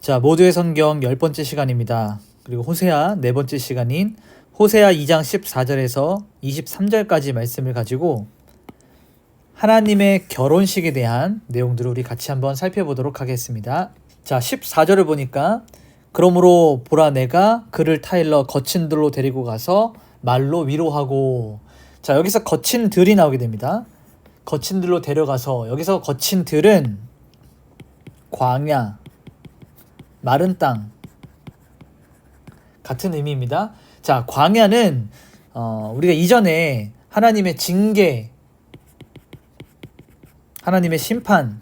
자, 모두의 성경 10번째 시간입니다. 그리고 호세아 4번째 시간인 호세아 2장 14절에서 23절까지 말씀을 가지고 하나님의 결혼식에 대한 내용들을 우리 같이 한번 살펴보도록 하겠습니다. 자, 14절을 보니까 그러므로 보라 내가 그를 타일러 거친 들로 데리고 가서 말로 위로하고, 자, 여기서 거친 들이 나오게 됩니다. 거친 들로 데려가서, 여기서 거친 들은 광야, 마른 땅 같은 의미입니다. 자, 광야는 우리가 이전에 하나님의 징계, 하나님의 심판의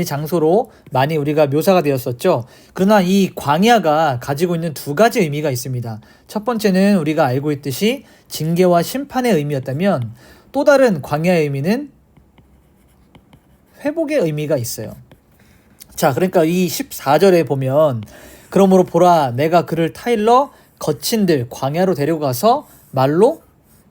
장소로 많이 우리가 묘사가 되었었죠. 그러나 이 광야가 가지고 있는 두 가지 의미가 있습니다. 첫 번째는 우리가 알고 있듯이 징계와 심판의 의미였다면, 또 다른 광야의 의미는 회복의 의미가 있어요. 자, 그러니까 이 14절에 보면 그러므로 보라 내가 그를 타일러 거친 들 광야로 데려가서 말로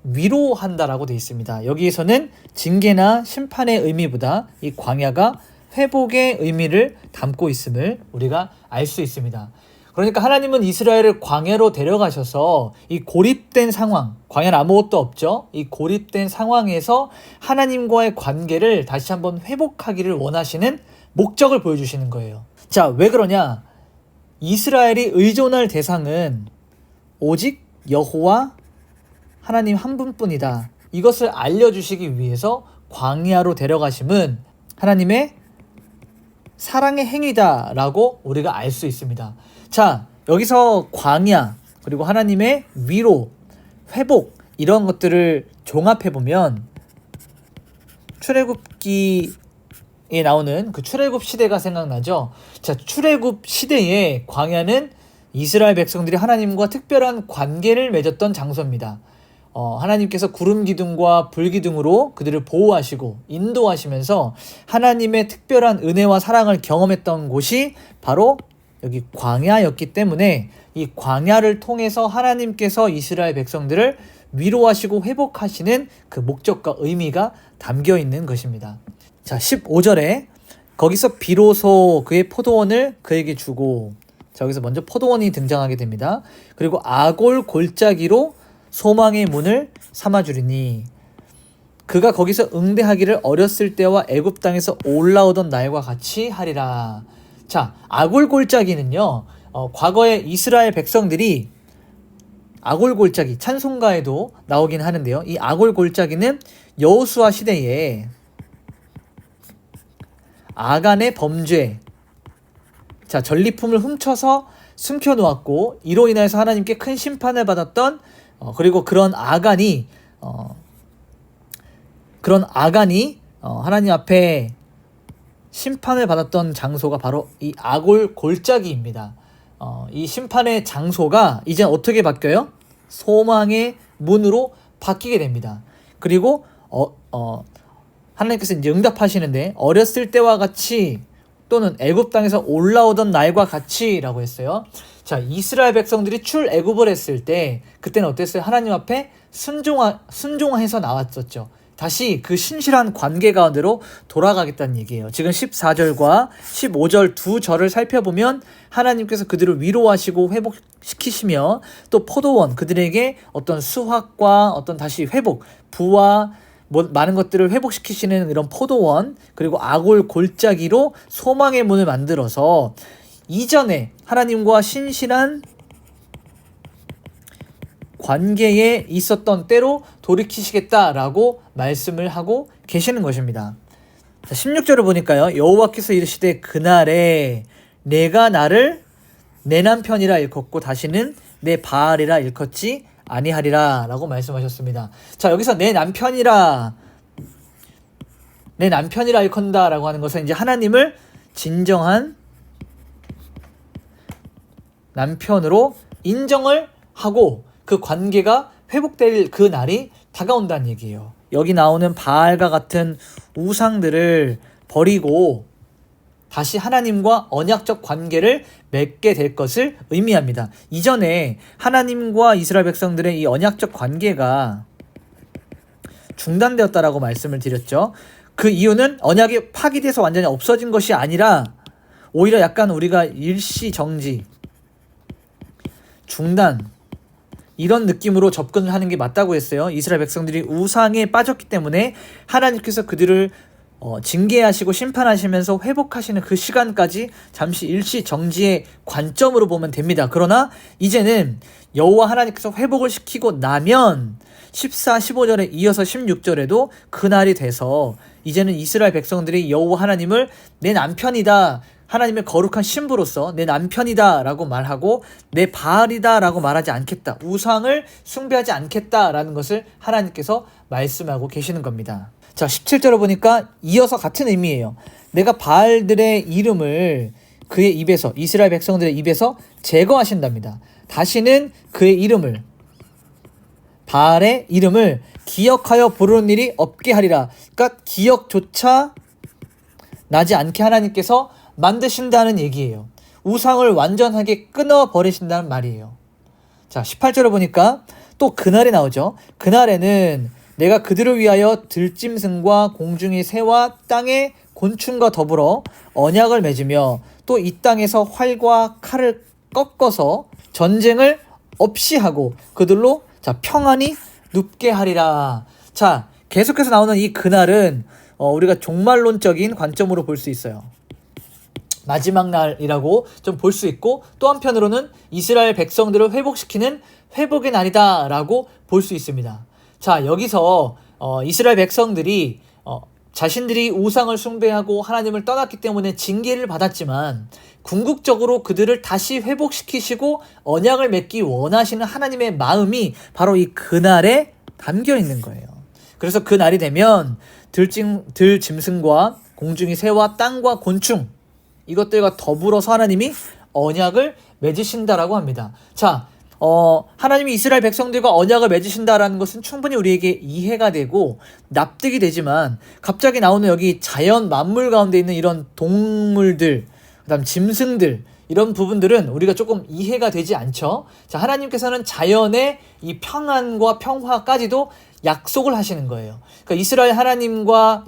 위로한다라고 되어 있습니다. 여기에서는 징계나 심판의 의미보다 이 광야가 회복의 의미를 담고 있음을 우리가 알 수 있습니다. 그러니까 하나님은 이스라엘을 광야로 데려가셔서 이 고립된 상황, 광야는 아무것도 없죠. 이 고립된 상황에서 하나님과의 관계를 다시 한번 회복하기를 원하시는 목적을 보여주시는 거예요. 자, 왜 그러냐? 이스라엘이 의존할 대상은 오직 여호와 하나님 한 분뿐이다. 이것을 알려주시기 위해서 광야로 데려가심은 하나님의 사랑의 행위다라고 우리가 알 수 있습니다. 자, 여기서 광야, 그리고 하나님의 위로, 회복, 이런 것들을 종합해보면 출애굽기에 나오는 그 출애굽 시대가 생각나죠. 자, 출애굽 시대에 광야는 이스라엘 백성들이 하나님과 특별한 관계를 맺었던 장소입니다. 하나님께서 구름 기둥과 불 기둥으로 그들을 보호하시고 인도하시면서 하나님의 특별한 은혜와 사랑을 경험했던 곳이 바로 여기 광야였기 때문에 이 광야를 통해서 하나님께서 이스라엘 백성들을 위로하시고 회복하시는 그 목적과 의미가 담겨 있는 것입니다. 자, 15절에 거기서 비로소 그의 포도원을 그에게 주고, 자, 여기서 먼저 포도원이 등장하게 됩니다. 그리고 아골 골짜기로 소망의 문을 삼아주리니 그가 거기서 응대하기를 어렸을 때와 애굽 땅에서 올라오던 날과 같이 하리라. 자, 아골 골짜기는요, 과거에 이스라엘 백성들이 아골 골짜기, 찬송가에도 나오긴 하는데요. 이 아골 골짜기는 여호수아 시대에 아간의 범죄, 자, 전리품을 훔쳐서 숨겨놓았고 이로 인해서 하나님께 큰 심판을 받았던, 그리고 그런 아간이 하나님 앞에 심판을 받았던 장소가 바로 이 아골 골짜기입니다. 이 심판의 장소가 이제 어떻게 바뀌어요? 소망의 문으로 바뀌게 됩니다. 그리고 하나님께서 이제 응답하시는데 어렸을 때와 같이 또는 애굽 땅에서 올라오던 날과 같이라고 했어요. 자, 이스라엘 백성들이 출애굽을 했을 때 그때는 어땠어요? 하나님 앞에 순종해서 나왔었죠. 다시 그 신실한 관계 가운데로 돌아가겠다는 얘기예요. 지금 14절과 15절 두 절을 살펴보면 하나님께서 그들을 위로하시고 회복시키시며 또 포도원, 그들에게 어떤 수확과 어떤 다시 회복, 부와 많은 것들을 회복시키시는 이런 포도원, 그리고 아골 골짜기로 소망의 문을 만들어서 이전에 하나님과 신실한 관계에 있었던 때로 돌이키시겠다라고 말씀을 하고 계시는 것입니다. 자, 16절을 보니까요, 여호와께서 이르시되 그날에 내가 나를 내 남편이라 일컫고 다시는 내 바알이라 일컫지 아니하리라 라고 말씀하셨습니다. 자, 여기서 내 남편이라 일컨다 라고 하는 것은 이제 하나님을 진정한 남편으로 인정을 하고 그 관계가 회복될 그 날이 다가온다는 얘기예요. 여기 나오는 바알과 같은 우상들을 버리고 다시 하나님과 언약적 관계를 맺게 될 것을 의미합니다. 이전에 하나님과 이스라엘 백성들의 이 언약적 관계가 중단되었다라고 말씀을 드렸죠. 그 이유는 언약이 파기돼서 완전히 없어진 것이 아니라 오히려 약간 우리가 일시 정지, 중단 이런 느낌으로 접근을 하는 게 맞다고 했어요. 이스라엘 백성들이 우상에 빠졌기 때문에 하나님께서 그들을 징계하시고 심판하시면서 회복하시는 그 시간까지 잠시 일시 정지의 관점으로 보면 됩니다. 그러나 이제는 여호와 하나님께서 회복을 시키고 나면 14, 15절에 이어서 16절에도 그날이 돼서 이제는 이스라엘 백성들이 여호와 하나님을 내 남편이다, 하나님의 거룩한 신부로서 내 남편이다 라고 말하고 내 바알이다 라고 말하지 않겠다, 우상을 숭배하지 않겠다 라는 것을 하나님께서 말씀하고 계시는 겁니다. 자, 17절을 보니까 이어서 같은 의미예요. 내가 바알들의 이름을 그의 입에서, 이스라엘 백성들의 입에서 제거하신답니다. 다시는 그의 이름을, 바알의 이름을 기억하여 부르는 일이 없게 하리라. 그러니까 기억조차 나지 않게 하나님께서 만드신다는 얘기예요. 우상을 완전하게 끊어버리신다는 말이에요. 자, 18절을 보니까 또 그날에 나오죠. 그날에는 내가 그들을 위하여 들짐승과 공중의 새와 땅의 곤충과 더불어 언약을 맺으며 또 이 땅에서 활과 칼을 꺾어서 전쟁을 없이 하고 그들로 평안히 눕게 하리라. 자, 계속해서 나오는 이 그날은 우리가 종말론적인 관점으로 볼 수 있어요. 마지막 날이라고 좀 볼 수 있고, 또 한편으로는 이스라엘 백성들을 회복시키는 회복의 날이다 라고 볼 수 있습니다. 자, 여기서 이스라엘 백성들이 자신들이 우상을 숭배하고 하나님을 떠났기 때문에 징계를 받았지만 궁극적으로 그들을 다시 회복시키시고 언약을 맺기 원하시는 하나님의 마음이 바로 이 그날에 담겨 있는 거예요. 그래서 그 날이 되면 들짐승과 공중의 새와 땅과 곤충, 이것들과 더불어서 하나님이 언약을 맺으신다라고 합니다. 자, 하나님이 이스라엘 백성들과 언약을 맺으신다라는 것은 충분히 우리에게 이해가 되고 납득이 되지만, 갑자기 나오는 여기 자연 만물 가운데 있는 이런 동물들, 그다음 짐승들, 이런 부분들은 우리가 조금 이해가 되지 않죠. 자, 하나님께서는 자연의 이 평안과 평화까지도 약속을 하시는 거예요. 그러니까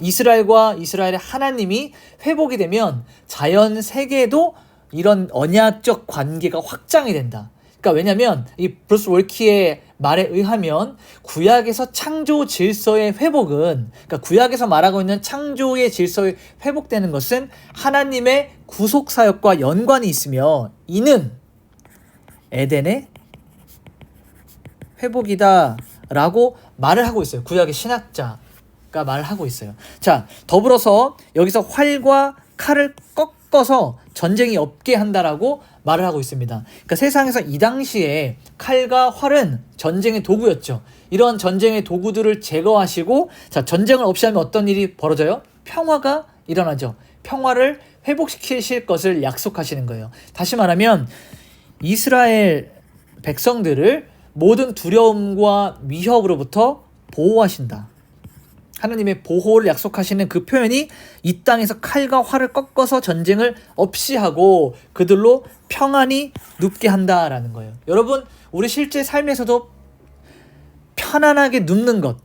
이스라엘과 이스라엘의 하나님이 회복이 되면 자연 세계에도 이런 언약적 관계가 확장이 된다. 그러니까 왜냐면 이 브루스 월키의 말에 의하면 구약에서 창조 질서의 회복은, 그러니까 구약에서 말하고 있는 창조의 질서의 회복되는 것은 하나님의 구속 사역과 연관이 있으며 이는 에덴의 회복이다 라고 말을 하고 있어요. 구약의 신학자가 말을 하고 있어요. 자, 더불어서 여기서 활과 칼을 꺾어서 전쟁이 없게 한다라고 말을 하고 있습니다. 그러니까 세상에서 이 당시에 칼과 활은 전쟁의 도구였죠. 이런 전쟁의 도구들을 제거하시고, 자, 전쟁을 없이 하면 어떤 일이 벌어져요? 평화가 일어나죠. 평화를 회복시키실 것을 약속하시는 거예요. 다시 말하면 이스라엘 백성들을 모든 두려움과 위협으로부터 보호하신다. 하나님의 보호를 약속하시는 그 표현이 이 땅에서 칼과 활을 꺾어서 전쟁을 없이 하고 그들로 평안히 눕게 한다라는 거예요. 여러분, 우리 실제 삶에서도 편안하게 눕는 것,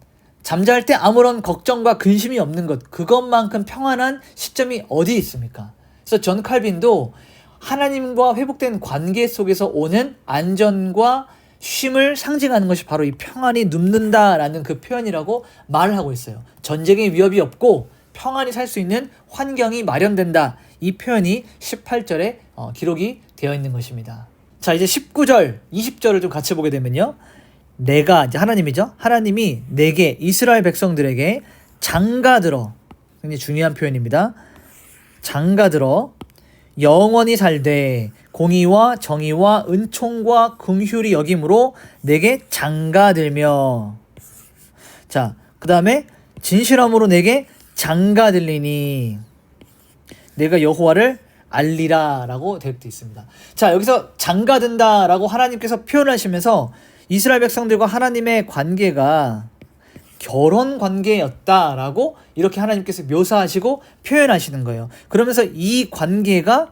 잠잘 때 아무런 걱정과 근심이 없는 것, 그것만큼 평안한 시점이 어디 있습니까? 그래서 존 칼빈도 하나님과 회복된 관계 속에서 오는 안전과 쉼을 상징하는 것이 바로 이 평안히 눕는다라는 그 표현이라고 말을 하고 있어요. 전쟁의 위협이 없고 평안히 살 수 있는 환경이 마련된다. 이 표현이 18절에 기록이 되어 있는 것입니다. 자, 이제 19절, 20절을 좀 같이 보게 되면요. 내가, 이제 하나님이죠. 하나님이 내게, 이스라엘 백성들에게 장가들어, 굉장히 중요한 표현입니다. 장가들어 영원히 살되 공의와 정의와 은총과 긍휼이 여김으로 내게 장가들며, 자, 그 다음에 진실함으로 내게 장가들리니 내가 여호와를 알리라 라고 되어 있습니다. 자, 여기서 장가든다 라고 하나님께서 표현하시면서 이스라엘 백성들과 하나님의 관계가 결혼 관계였다라고 이렇게 하나님께서 묘사하시고 표현하시는 거예요. 그러면서 이 관계가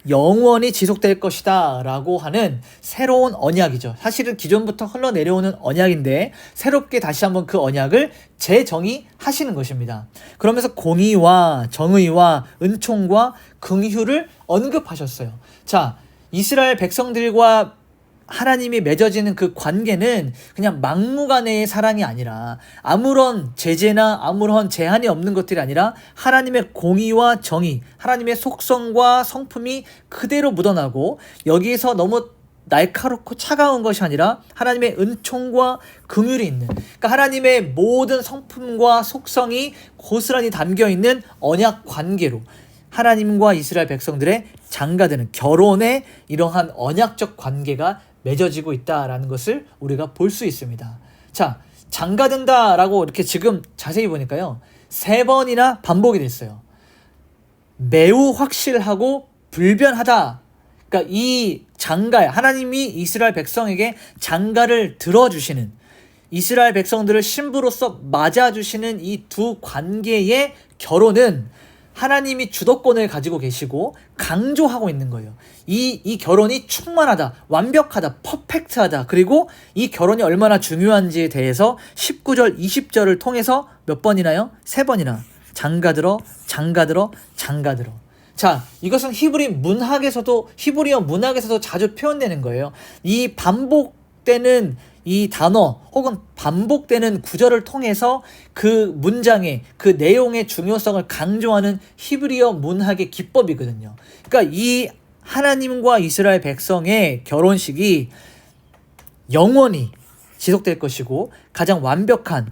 영원히 지속될 것이다 라고 하는 새로운 언약이죠. 사실은 기존부터 흘러내려오는 언약인데 새롭게 다시 한번 그 언약을 재정의하시는 것입니다. 그러면서 공의와 정의와 은총과 긍휼을 언급하셨어요. 자, 이스라엘 백성들과 하나님이 맺어지는 그 관계는 그냥 막무가내의 사랑이 아니라 아무런 제재나 아무런 제한이 없는 것들이 아니라 하나님의 공의와 정의, 하나님의 속성과 성품이 그대로 묻어나고 여기에서 너무 날카롭고 차가운 것이 아니라 하나님의 은총과 긍휼이 있는, 그러니까 하나님의 모든 성품과 속성이 고스란히 담겨있는 언약 관계로 하나님과 이스라엘 백성들의 장가드는 결혼의 이러한 언약적 관계가 맺어지고 있다라는 것을 우리가 볼 수 있습니다. 자, 장가든다라고 이렇게 지금 자세히 보니까요, 3번이나 반복이 됐어요. 매우 확실하고 불변하다. 그러니까 이 장가, 하나님이 이스라엘 백성에게 장가를 들어주시는, 이스라엘 백성들을 신부로서 맞아주시는 이 두 관계의 결혼은 하나님이 주도권을 가지고 계시고 강조하고 있는 거예요. 이 결혼이 충만하다, 완벽하다, 퍼펙트하다. 그리고 이 결혼이 얼마나 중요한지에 대해서 19절, 20절을 통해서 몇 번이나요? 3번이나. 장가들어, 장가들어, 장가들어. 자, 이것은 히브리어 문학에서도 자주 표현되는 거예요. 이 반복되는 이 단어 혹은 반복되는 구절을 통해서 그 문장의 그 내용의 중요성을 강조하는 히브리어 문학의 기법이거든요. 그러니까 이 하나님과 이스라엘 백성의 결혼식이 영원히 지속될 것이고 가장 완벽한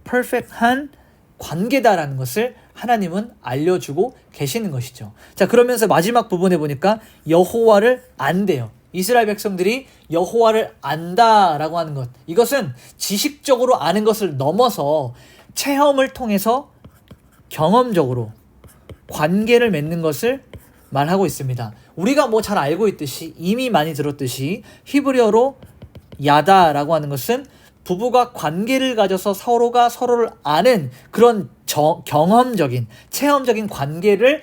퍼펙트한 관계다라는 것을 하나님은 알려주고 계시는 것이죠. 자, 그러면서 마지막 부분에 보니까 여호와를 안대요. 이스라엘 백성들이 여호와를 안다라고 하는 것, 이것은 지식적으로 아는 것을 넘어서 체험을 통해서 경험적으로 관계를 맺는 것을 말하고 있습니다. 우리가 뭐 잘 알고 있듯이, 이미 많이 들었듯이 히브리어로 야다라고 하는 것은 부부가 관계를 가져서 서로가 서로를 아는 그런 경험적인, 체험적인 관계를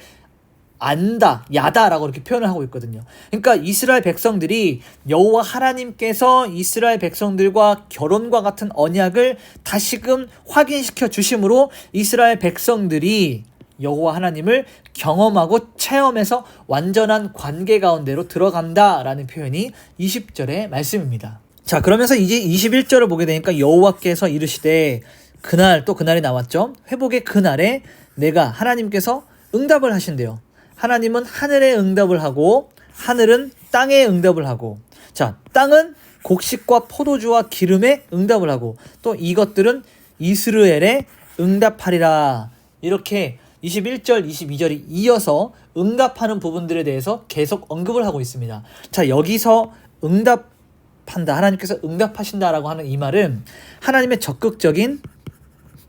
안다, 야다라고 이렇게 표현을 하고 있거든요. 그러니까 이스라엘 백성들이 여호와 하나님께서 이스라엘 백성들과 결혼과 같은 언약을 다시금 확인시켜 주심으로 이스라엘 백성들이 여호와 하나님을 경험하고 체험해서 완전한 관계 가운데로 들어간다라는 표현이 20절의 말씀입니다. 자, 그러면서 이제 21절을 보게 되니까 여호와께서 이르시되, 그날, 또 그날이 나왔죠. 회복의 그날에 내가, 하나님께서 응답을 하신대요. 하나님은 하늘에 응답을 하고 하늘은 땅에 응답을 하고, 자, 땅은 곡식과 포도주와 기름에 응답을 하고 또 이것들은 이스라엘에 응답하리라. 이렇게 21절, 22절이 이어서 응답하는 부분들에 대해서 계속 언급을 하고 있습니다. 자, 여기서 응답한다, 하나님께서 응답하신다라고 하는 이 말은 하나님의 적극적인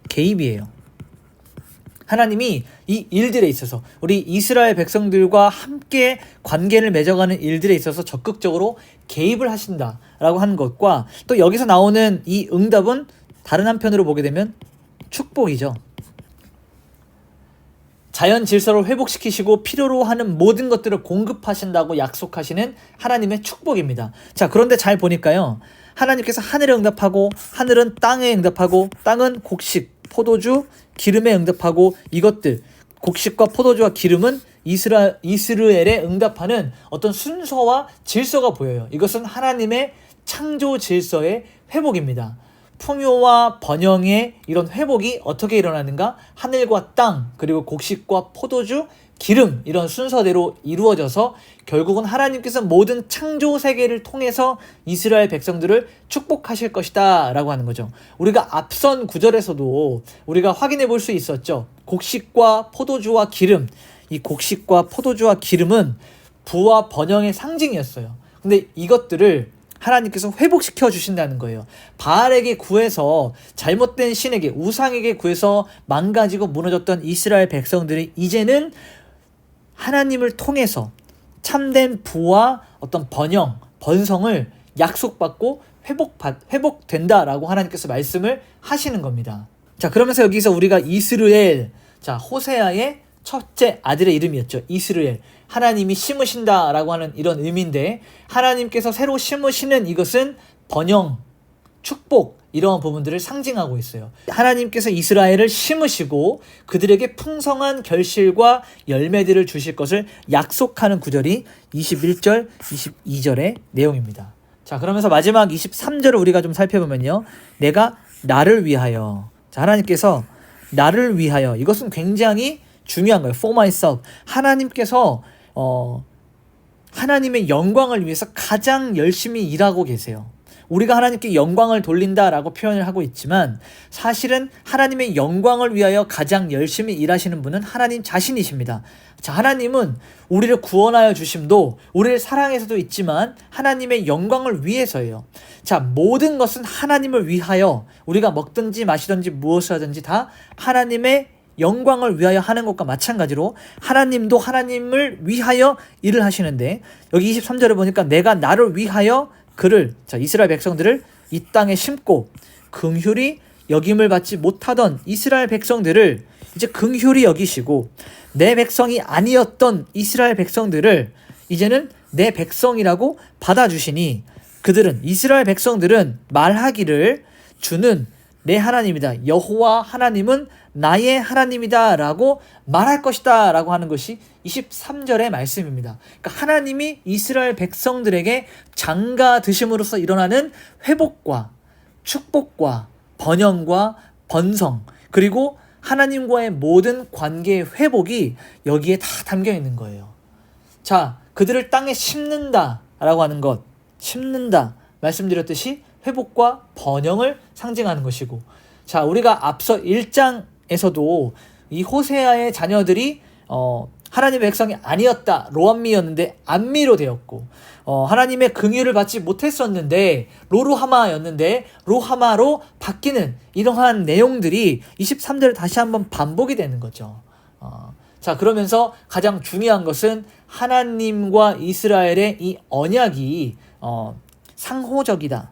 개입이에요. 하나님이 이 일들에 있어서, 우리 이스라엘 백성들과 함께 관계를 맺어가는 일들에 있어서 적극적으로 개입을 하신다라고 하는 것과, 또 여기서 나오는 이 응답은 다른 한편으로 보게 되면 축복이죠. 자연 질서를 회복시키시고 필요로 하는 모든 것들을 공급하신다고 약속하시는 하나님의 축복입니다. 자, 그런데 잘 보니까요, 하나님께서 하늘에 응답하고 하늘은 땅에 응답하고 땅은 곡식, 포도주, 기름에 응답하고, 이것들 곡식과 포도주와 기름은 이스라엘에 응답하는 어떤 순서와 질서가 보여요. 이것은 하나님의 창조 질서의 회복입니다. 풍요와 번영의 이런 회복이 어떻게 일어나는가? 하늘과 땅, 그리고 곡식과 포도주, 기름, 이런 순서대로 이루어져서 결국은 하나님께서 모든 창조 세계를 통해서 이스라엘 백성들을 축복하실 것이다 라고 하는 거죠. 우리가 앞선 구절에서도 우리가 확인해 볼 수 있었죠. 곡식과 포도주와 기름, 이 곡식과 포도주와 기름은 부와 번영의 상징이었어요. 근데 이것들을 하나님께서 회복시켜 주신다는 거예요. 바알에게 구해서, 잘못된 신에게, 우상에게 구해서 망가지고 무너졌던 이스라엘 백성들이 이제는 하나님을 통해서 참된 부와 어떤 번영, 번성을 약속받고 회복된다라고 하나님께서 말씀을 하시는 겁니다. 자, 그러면서 여기서 우리가 이스라엘, 자, 호세아의 첫째 아들의 이름이었죠. 이스라엘. 하나님이 심으신다라고 하는 이런 의미인데 하나님께서 새로 심으시는 이것은 번영, 축복 이러한 부분들을 상징하고 있어요. 하나님께서 이스라엘을 심으시고 그들에게 풍성한 결실과 열매들을 주실 것을 약속하는 구절이 21절, 22절의 내용입니다. 자, 그러면서 마지막 23절을 우리가 좀 살펴보면요. 내가 나를 위하여. 자, 하나님께서 나를 위하여. 이것은 굉장히 중요한 거예요. For myself. 하나님께서 하나님의 영광을 위해서 가장 열심히 일하고 계세요. 우리가 하나님께 영광을 돌린다라고 표현을 하고 있지만 사실은 하나님의 영광을 위하여 가장 열심히 일하시는 분은 하나님 자신이십니다. 자, 하나님은 우리를 구원하여 주심도 우리를 사랑해서도 있지만 하나님의 영광을 위해서예요. 자, 모든 것은 하나님을 위하여 우리가 먹든지 마시든지 무엇을 하든지 다 하나님의 영광을 위하여 하는 것과 마찬가지로 하나님도 하나님을 위하여 일을 하시는데 여기 23절에 보니까 내가 나를 위하여 그를, 자, 이스라엘 백성들을 이 땅에 심고 긍휼히 여김을 받지 못하던 이스라엘 백성들을 이제 긍휼히 여기시고 내 백성이 아니었던 이스라엘 백성들을 이제는 내 백성이라고 받아주시니 그들은 이스라엘 백성들은 말하기를 주는 내 하나님이다. 여호와 하나님은 나의 하나님이다 라고 말할 것이다 라고 하는 것이 23절의 말씀입니다. 그러니까 하나님이 이스라엘 백성들에게 장가 드심으로써 일어나는 회복과 축복과 번영과 번성 그리고 하나님과의 모든 관계의 회복이 여기에 다 담겨 있는 거예요. 자, 그들을 땅에 심는다 라고 하는 것, 심는다 말씀드렸듯이 회복과 번영을 상징하는 것이고, 자, 우리가 앞서 1장에서도 이 호세아의 자녀들이 하나님의 백성이 아니었다, 로암미였는데 암미로 되었고, 하나님의 긍휼을 받지 못했었는데 로루하마였는데 로하마로 바뀌는 이러한 내용들이 23절에 다시 한번 반복이 되는 거죠. 자, 그러면서 가장 중요한 것은 하나님과 이스라엘의 이 언약이 상호적이다.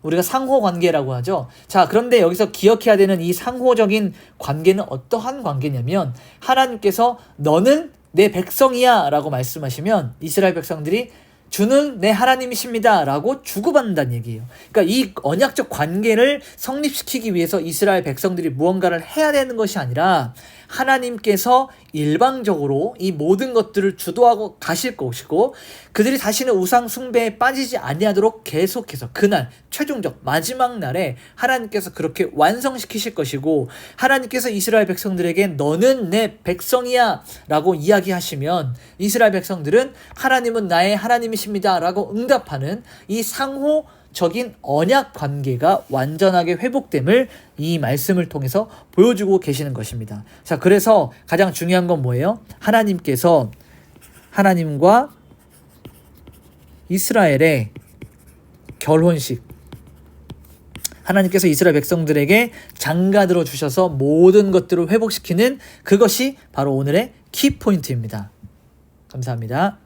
우리가 상호관계라고 하죠. 자, 그런데 여기서 기억해야 되는 이 상호적인 관계는 어떠한 관계냐면 하나님께서 너는 내 백성이야 라고 말씀하시면 이스라엘 백성들이 주는 내 하나님이십니다 라고 주고받는다는 얘기예요. 그러니까 이 언약적 관계를 성립시키기 위해서 이스라엘 백성들이 무언가를 해야 되는 것이 아니라 하나님께서 일방적으로 이 모든 것들을 주도하고 가실 것이고 그들이 다시는 우상 숭배에 빠지지 아니하도록 계속해서 그날 최종적 마지막 날에 하나님께서 그렇게 완성시키실 것이고 하나님께서 이스라엘 백성들에게 너는 내 백성이야 라고 이야기하시면 이스라엘 백성들은 하나님은 나의 하나님이십니다 라고 응답하는 이 상호적인 언약 관계가 완전하게 회복됨을 이 말씀을 통해서 보여주고 계시는 것입니다. 자, 그래서 가장 중요한 건 뭐예요? 하나님께서 하나님과 이스라엘의 결혼식, 하나님께서 이스라엘 백성들에게 장가들어 주셔서 모든 것들을 회복시키는 그것이 바로 오늘의 키포인트입니다. 감사합니다.